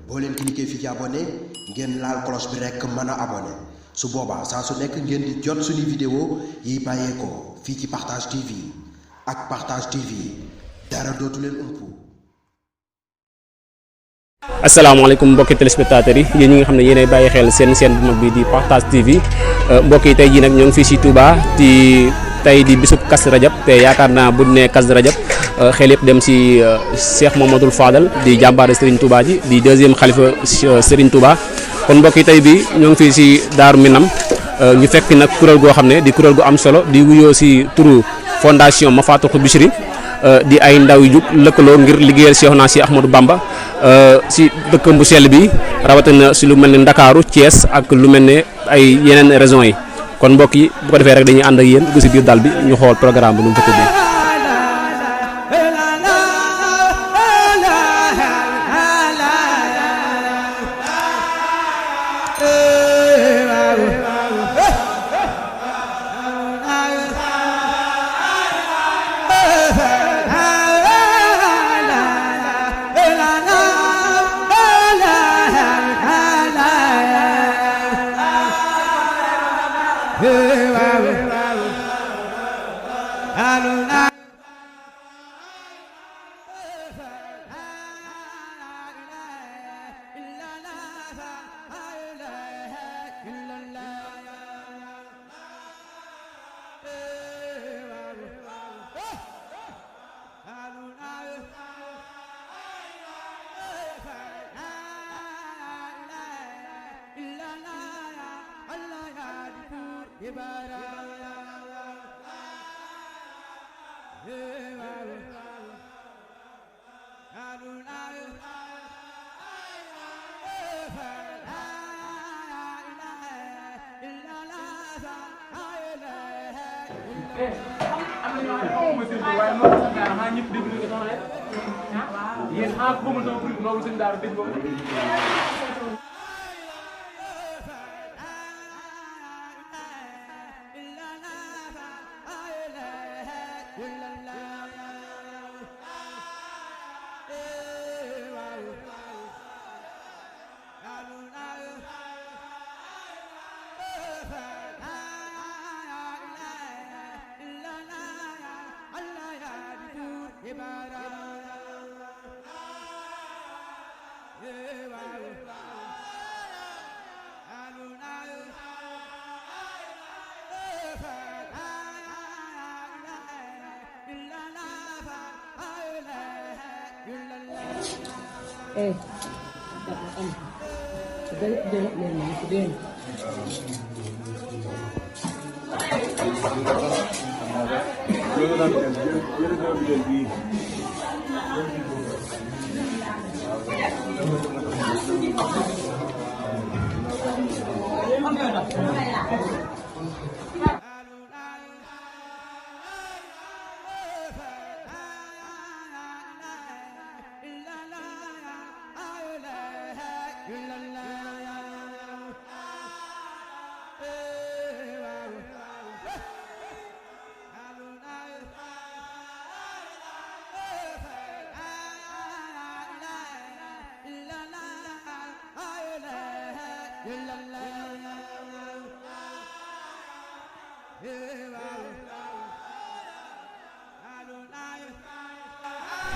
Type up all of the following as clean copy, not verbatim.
boo leen cliquer fii ci abonné ngeen laal cloche bi rek mën a abonné su boobaa saa su nekk ngeen di jot suñu vidéo yi bàyyeekoo fii ci Partage TV ak Partage TV dara dootu leen umpu. asalaamaaleykum mbokki téléspectateurs yi yéen ñi nga xam ne yéenay bàyyi xel seen chaîne bu mag bi di Partage TV mbokk yi tey jii nag ñoo ngi fii si Touba di tey di bisub Kazu Rajab te yaakaar naa bu ne Kazu Rajab xel yëpp dem si Cheikh Mamadou Fadal di jàmbaare Serigne Touba ji di deuxième xalifa Serigne Touba kon mbokk yi tey bi ñoo ngi fii si Daaru Minam ñu fekk nag kuréel goo xam ne di kuréel gu am solo di wuyoo si turu fondation Mafatihul Bichri di ay ndaw yu jug lëkkaloo ngir liggéeyal Cheikhouna si Ahmadou Bamba si dëkkam bu sell bi rawatina si lu mel ne Ndakaaru Thiès ak lu mel ne ay yeneen régions yi kon mbokk yi bu ko defee rek dañuy ànd ak yéen dugg si biir dal bi ñu xool programme bi nu mu fa tëddee.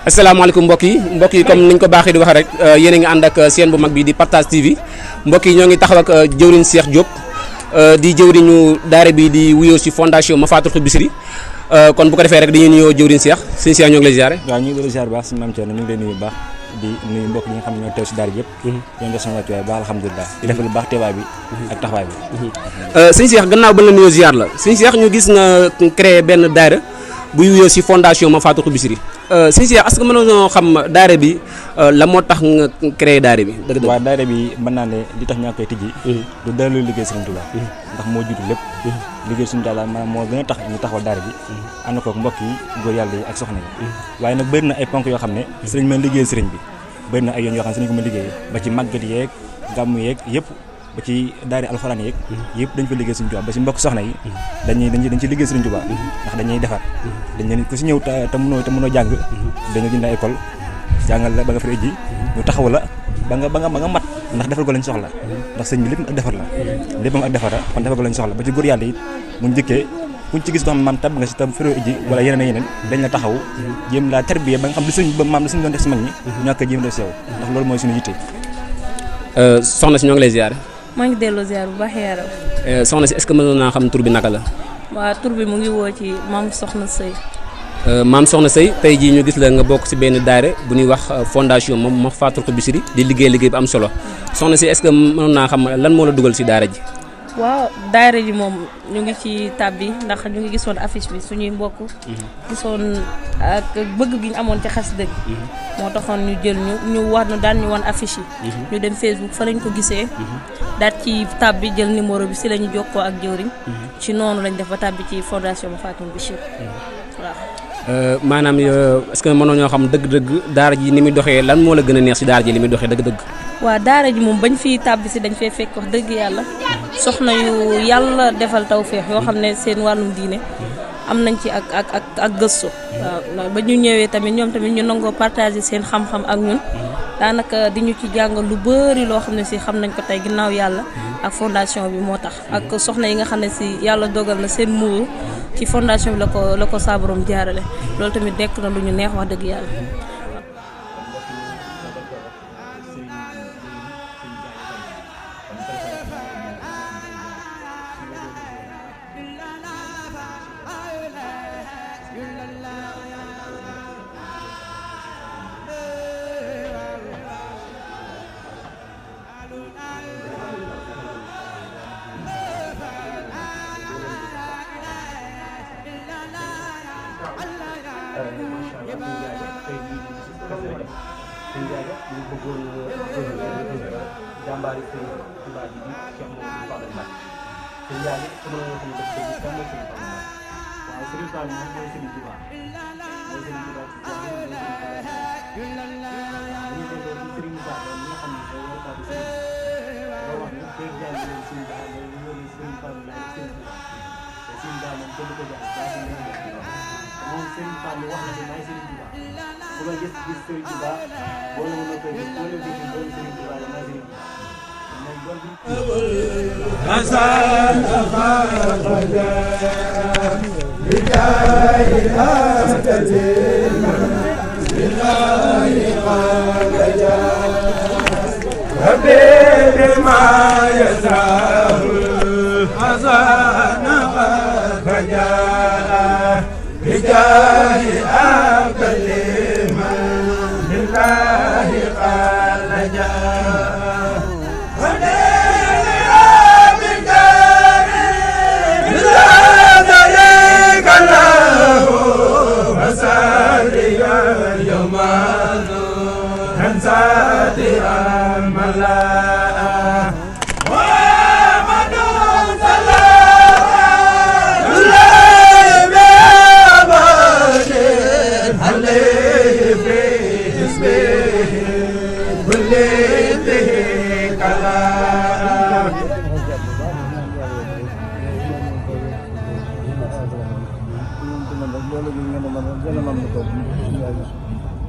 asalaamaaleykum mbokk yi comme niñ ko baaxee di wax rek yéen a ngi ànd ak chaîne bu mag bi di Partage TV mbokk yi ñoo ngi taxaw ak jëwriñ Cheikh Diop di jëwriñu daara bi di wuyoo si fondation Mafatihul Bichri kon bu ko defee rek dañuy nuyoo jëwriñ Cheikh suñu Cheikh ñoo ngi lay ziare. waaw ñu ngi lay ziare bu baax suñu maam Thierno ñu ngi lay nuyu bu baax di nuyu mbokk yi nga xam ne ñoo teew si daara yëpp. ñoo ngi def sama wàccuwaay baax alhamdulilah di defal lu baax teewaay bi ak taxawaay bi. suñu Cheikh gannaaw ba la nuyoo ziar la suñu Cheikh ñu gis nga créé benn daara buy wuyoo si fondation Mafatihul Bichri sëñ Cheikh est-ce que mën nañoo xam daara bi la moo tax nga créé daara bi. dëgg waaw daara bi mën naa ne li tax ñaa koy tijji. du dara lu liggéey Serigne Touba. ndax moo jiitu lépp. liggéey suñu daal maanaam moo gën a tax ñu taxawal daara bi. ànd koog mbokk yi góor yàlla yi ak soxna yi. waaye nag bëri na ay ponk yoo xam ne. sëriñ mën liggéey sëriñ bi bëri na ay yoon yoo xam ne sëriñ ko mën liggéeyee ba ci màggat yeeg gàmmu yeeg yëpp ba ci daari alxuraan yeeg yëpp dañ fa liggéey Sëriñ Tuubaa ba ci mbokk soxna yi dañ ci liggéey Sëriñ Tuubaa ndax dañuy defar dañ leen ku si ñëw te mënoo jàng dañu jënd école jàngal la ba nga fa ji ñu taxaw la ba nga mat ndax defar ko lañ soxla ndax sëñ bi lépp ak defar la léppam ak defara kon defar ko lañ soxla ba ci góor yàlla it mu njëkkee kuñ ci gis ko xam maam tab nga si tam féro ji wala yeneen dañ la taxaw jéem laa tarbiya ba nga xam li sëñ ba maam li sëñ doon def si mag ñi ñoo ko jéem def si yow ndax loolu mooy suñu yitte. soxna si ñoo ngi lay ziar. maa ngi delloo ziar bu baax yaram. soxna si est-ce que mënoon naa xam tur bi naka la. waaw tur bi mu ngi woo ci maam Soxna Sëy. maam Soxna Sëy tey jii ñu gis la nga bokk si benn daayira bu ñuy wax fondation moom ma Faaturatul Bichri di liggéey bu am solo soxna si est-ce que mënoon naa xam lan moo la dugal si daara ji. waaw daayira ji moom ñu ngi ci tab bi ndax ñu ngi gisoon affiche bi suñuy mbokk. gisoon ak bëgg gi ñu amoon ci xasida gi moo taxoon ñu jël ñu war nu daan ñu wan affiche yi. ñu dem Facebook fa lañ ko gisee. daal ci tab bi jël numéro bi si la ñu jokkoo ak jëwriñ. ci noonu lañ def ba tab bi ci fondation ma Faaturatul Bichri waaw. maanaam est-ce que mënoo ñoo xam dëgg-dëgg daara ji ni muy doxee lan moo la gën a neex si daara ji li muy doxee dëgg-dëgg. waaw daara ji moom bañ fii tàbbi si dañ fee fekk wax dëgg yàlla soxna yu yàlla defal tawféex yoo xam ne seen wàllum diine am nañ ci ak gëstu. waaw ba ñu ñëwee tamit ñoom tamit ñu nangoo partager seen xam-xam ak ñun daanaka di ñu ci jàngal lu bari loo xam ne si xam nañ ko tey ginnaaw yàlla ak fondation bi moo tax ak soxna yi nga xam ne si yàlla dogal na seen muuru ci fondation bi la ko saa borom jaarale loolu tamit nekk na lu ñu neex wax dëgg yàlla. jàmbaari sëñ Tuubaa ji bi Cheikh Mouhamadou Fadal Mbacké sëñ Ndiaye sama nga xam ne dëgg dëgg kan mooy sëñ Fadal Mbacké waaw sëñ Fadal moom mooy sëñ Tuubaa mooy sëñ Tuubaa ci jàng mooy sëñ Tuubaa dañuy déggoo ci sëriñ Moussa mi nga xam ne day war kàddu sëriñ boo wax ne day jàng leen sëñ Ba mooy ñu yónni sëñ Fadal laay sëñ Tuubaa te sëñ Ba moom kenn du ko jàng daa sëñ moom sëñ Fadal wax na ne maay sëñ Tuubaa bu ma gis sëriñ Tuubaa boo la mën a koy gis boo la gis boo la sëriñ Tuubaa la maay sëriñ Tuubaa حسن خرج بجاه أبتديم بالله خرج ربي بما يسار حسن خرج بجاه أبتديم بالله خرج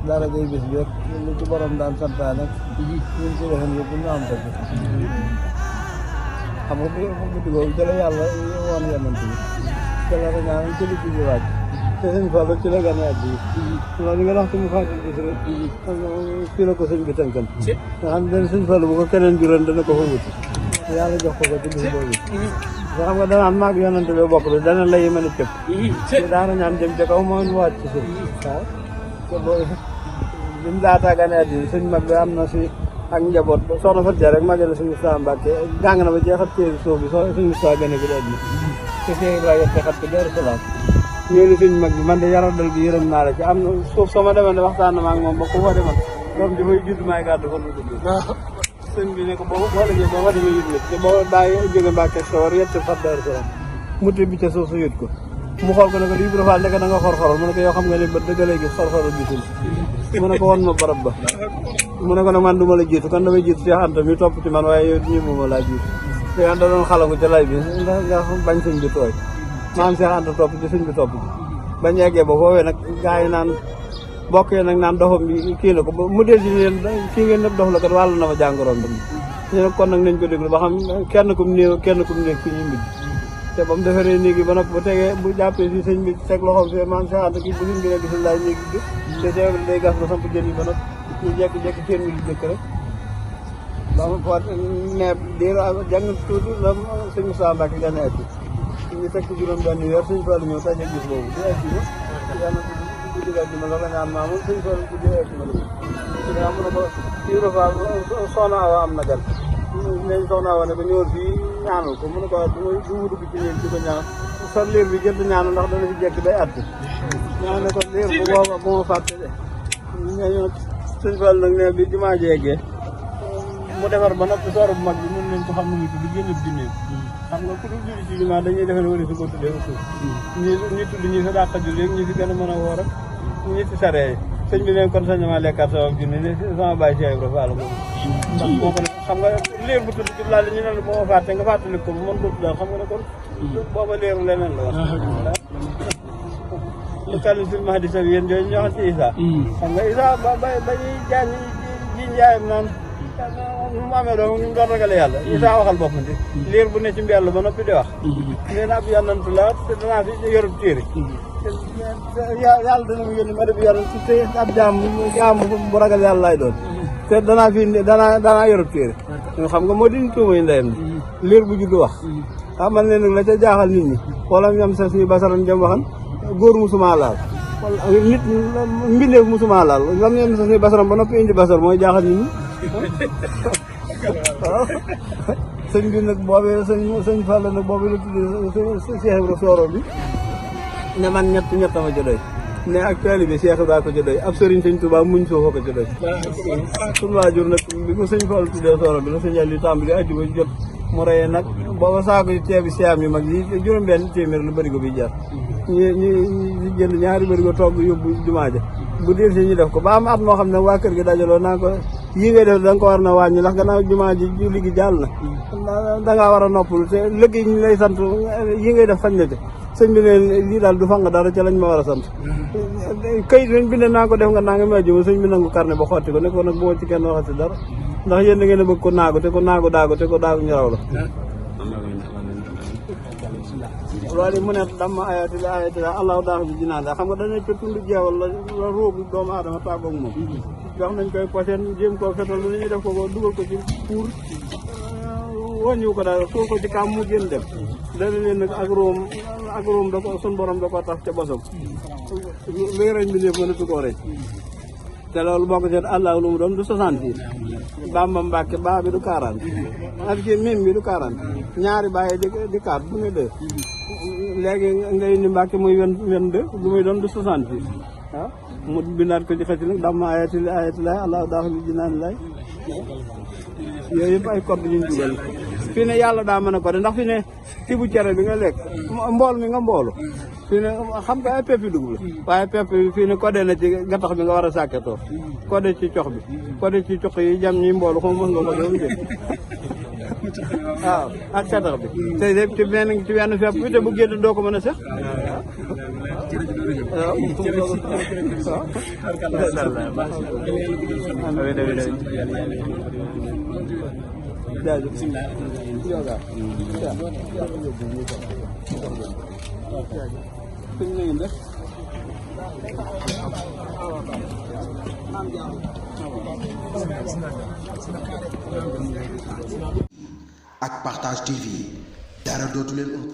dara day bis bi rek lu ci borom daan santaane ñun ci waxen yëpp ñu am dëgg xam nga guddi googu ci la yàlla woon yonent bi ci la rañaan ci li ci wàcc te sëñ Fallu ci la gane at bi loolu nga wax ci mu fàttali gis rek fii la ko sëñ bi tënkam nga xam ne sëñ Fallu bu ko keneen juróon dana ko fa wuti yàlla jox ko ci bis boobu nga xam nga danaan maag yonent bi bokk bi dana lay mën a cëpp daa rañaan jëm ca kaw moo wàcc ci suuf waaw te boobu bi mu laataa gane àddina sëñ mag bi am na si ak njaboot soxna Fatou rek magee la suñu Moustapha Mbacké jàng na ba jeexat téere suuf bi suñu Moustapha gane ko àddina te Cheikh Ibrahima texat ko Daaru Salaam ñëw ni sëñ mag bi man de yaradal gi yërëm naa la ci am na suuf soo ma demee ne waxtaan na ma ak moom ba ko woo demal doom ji fay judd maay gàddu fan lu dugg sëñ bi ne ko boo demee boo demee yut te boo daa jóge Mbacké sawar yett fat Daaru Salaam mu tëbbi ca suuf su yut ko mu xool ko ne ko di Ibra Fall nekk da nga xor-xoral mu ne ko yoo xam nga ne ba dëgg lay gis xor-xoral gisul mu ne ko won ma barab ba mu ne ko nag man du ma la jiitu kan damay jiitu Cheikh Anta mi topp ci man waaye yow ñi mu ma laa jiitu Cheikh Anta doon xalangu ca lay bi nga bañ sëñ bi tooy maam Cheikh Anta topp ci sëñ bi topp ci bañ eggee ba foofee nag gaa yi naan bokk yi nag naan doxam bi kii la ko mu del si leen kii ngeen nëpp dox la kat wàllu na ma jàngoroon bi ñu ne kon nag nañ ko déglu ba xam kenn kum néew ku ñuy mbij te ba mu defaree néegi ba noppi bu tegee bu jàppee si sëñ bi teg loxoom fi man saxante kii bu liñ bi ne gis laay néegi bi te teewul day gas ba samp jën yi ba noppi ñu jekki-jekki seen mi li jëkk rek ba ma fa neeb diir jàng tuuti la sëñ Moussa Mbacke gane atti ñu teg ci juróom benn weer sëñ Fallu ñëw taje gis boobu di atti ma yàlla digal di ma la ñaan maamul sëñ Fallu ci di atti ma la am na ko kii Rafa soxna Awa am na gan nañ soxna Awa ne ko ñëwal fii ñaanal ko mu ne ko du mu dugg ci néeg di ko ñaan sa liir bi jënd ñaanal ndax dana fi jekk day atti ñaan ne ko liir bu booba bu ma fàtte de ñoo sëñ Fallu nag ne bi jumaa jeegee mu defar ba noppi sooro bu mag bi mën nañ ko xam ne muy tudd génn junne xam nga ku dul julli ci jumaa dañuy defe ne wari su ko tuddee usul ñi tudd ñi sa dàq julli ñi fi gën a mën a woor ak ñi ci saree sëñ bi leen kon sañama lekkaat sama junne ne sama bàyyi Cheikh Ibra Fall moom ndax moo ko ne xam nga léer bu tudd ci laal ñu ne la ba ma fàtte nga fàttali ko bu mën ko tuddal xam nga ne kon booba léeru leneen la wax lu kalli sil mahdi sa yéen jooju ñu waxoon ci Isa xam nga Isa ba ñuy jaay ji njaayam naan mu amee doom ni mu doon ragale yàlla Isa waxal boppam di liir bu ne ci mbell ba noppi di wax nee na ab yonent la te danaa fi yorub téere yàlla dana mu yónni ma def yonent te ab jaam bu ragal yàlla laay doon te danaa fi danaa yorub téere xam nga moo di tuuma yi ndeyam liir bu juddu wax man ne nag la ca jaaxal nit ñi wala ñam sa suñu basaran jëm waxan góor musuma laal wala nit mbindeef musuma laal lam ñam sa suñu basaran ba noppi indi basar mooy jaaxal nit ñi waaw sëñ bi nag boobee sëñ Fall nag boobee la tuddee Cheikh Ibra Sooro bi ne man ñett ma ci doy ne ak taalibe Cheikh Ibra ko ci doy ab sëriñ sëñ Touba muñ soo ko ci doy suñu waajur nag bi ko sëñ Fall tuddee Sooro bi la sëñ Aliou tàmbali àjjuma jot mu reyee nag booba saako ceebi siyaam yi mag yi juróom-benn téeméer lu bërigo bi jar ñu jënd ñaari bërigo togg yóbbu jumaa ja bu dil si ñu def ko ba am at moo xam ne waa kër gi dajaloo naa ko yi ngay def da nga ko war na wàññi ndax gannaaw jumaa ji julli gi jàll na da ngaa war a noppalu te léegi ñu lay sant yi ngay def fañ na te sëñ bi ne lii daal du fang dara ca lañ ma war a sant kayit lañ bind naa ko def nga naa nga ma juma sëñ bi nangu carnet ba xotti ko ne ko nag boo ci kenn waxati dara ndax yéen da ngeen a bëgg ko naagu te ko naagu daagu te ko daagu ñu raw la loolu mu ne dama ayati la allahu daax bi jinaan la xam nga dañu ca tund jeewal la róobu doomu aadama tàggoog moom jox nañ koy posen jéem koo fetal lu ñuy def ko dugal ko ci pour wàññiwu ko daal soo ko ci kaam mu génn dem dana leen nag ak róom da ko sun borom da ko tax ca bosam luy reñ bi lépp mënatu koo reñ te loolu boo ko seet àllaa lu mu doon du 66 Bamba Mbàkke baa bi du 40 ak ci même bi du 40 ñaari bàyyi di 4 bu ne 2 léegi nga indi Mbàkke muy 22 lu muy doon du 66 waaw mu bindaat ko ci xëcc nag dama ayati lay allah daax li jinaan lay yooyu yëpp ay code ñu dugal fii ne yàlla daa mën a code ndax fi ne ci bu cere bi nga lekk mbool mi nga mboolu fii ne xam nga ay pepp dugub la waaye pepp bi fii ne code na ci gattax bi nga war a sàkketoo code ci cox bi code ci cox yi jam ñi mboolu xam mos nga ko doon dé waaw ak setax bi te lépp ci benn fepp bi te bu génn doo ko mën a sax waaw ak Partage TV dara dootu leen ëmp